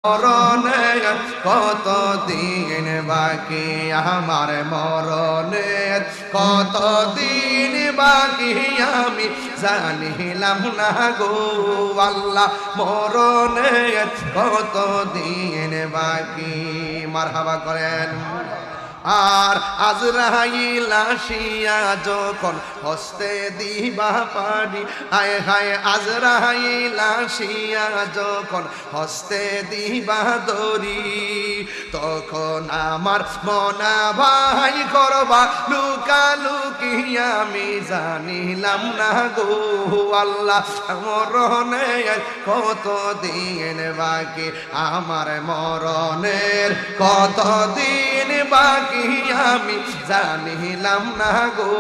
মরণের কত দিন বাকি আমার মরণের কত দিন বাকি আমি জানিলাম না গো আল্লাহ মরণের কত দিন বাকি মারহাবা করেন। আর আজরাইল আসিয়া যখন হস্তে দিবা পানি আয় হায় আজরাইল আসিয়া যখন হস্তে দিবা দরি তখন আমার মনা ভাই করবা লুকালুকি আমি জানিলাম না গো আল্লাহ মরণের কত দিন বাকি আমার মরণের কত দিন বাকি আমি জানিলাম না গো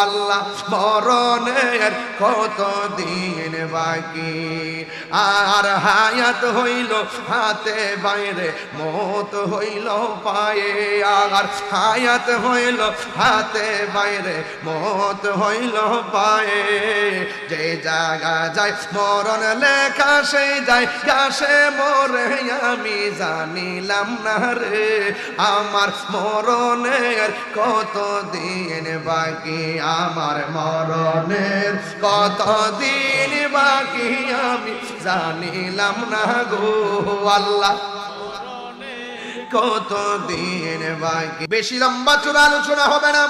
আল্লাহ মরণের কত দিন বাকি আর হায়াত হইল হাতে বাইরে মত হইল পায়ে আর হায়াত হইল হাতে বাইরে মত হইল পায়ে যে জায়গা যায় মরণ লেখা সেই যায় গাছে মরে আমি জানিলাম না রে আমার মরণের কত দিন বাকি আমার মরণের কত দিন বাকি আমি জানিলাম না গো আল্লাহ কত দিন বাকি। বেশি লম্বা চূড়া আলোচনা হবে না,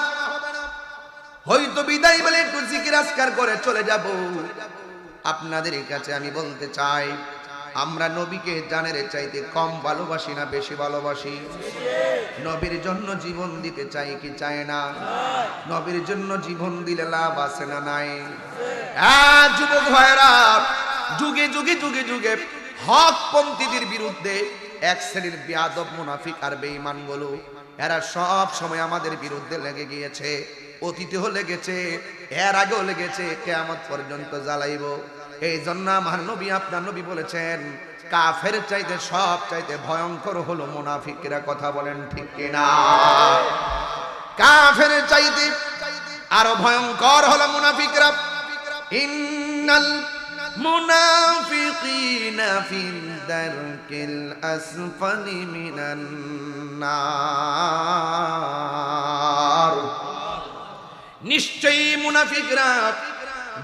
হয়তো বিদায় বলে একটু জিকির আজকার করে চলে যাব। আপনাদের কাছে আমি বলতে চাই আমরা নবীকে জানের চাইতে কম ভালোবাসি না বেশি ভালোবাসি? নবীর জন্য জীবন দিতে চাই কি চাই না? নবীর জন্য জীবন দিলে লাভ আছে না নাই? যুবক ভাইরা, যুগে যুগে যুগে যুগে হক পন্থীদের বিরুদ্ধে এক শ্রেণীর বেয়াদব মুনাফিক আর বেঈমান গুলো এরা সব সময় আমাদের বিরুদ্ধে লেগে গিয়েছে, অতীতেও লেগেছে, এর আগেও লেগেছে, কিয়ামত পর্যন্ত জ্বালাইব। এই জন্য আমার নবী আপনার নবী বলেছেন কাফের চাইতে সব চাইতে ভয়ঙ্কর হলো মুনাফিকরা। কথা বলেন ঠিক কিনা? কাফের চাইতে আরো ভয়ঙ্কর হলো মুনাফিকরা। ইন্নাল মুনাফিকিনা ফিল দারকিল আসফালি মিনান নার। নিশ্চয়ই মুনাফিকরা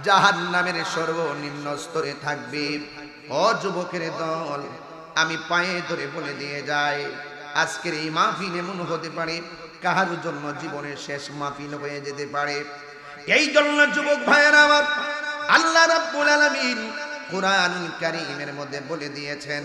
জাহান্নামের সর্বনিম্ন স্তরে থাকবে। ও যুবকের দল, আমি পায়ে ধরে বলে দিয়ে যাই আজকের এই মাহফিল এমন হতে পারে কাহার জন্য জীবনের শেষ মাহফিল হয়ে যেতে পারে। এই জন্য যুবক ভাইয়েরা আমার, আল্লাহ রাব্বুল আলামিন কুরআনুল কারীমের মধ্যে বলে দিয়েছেন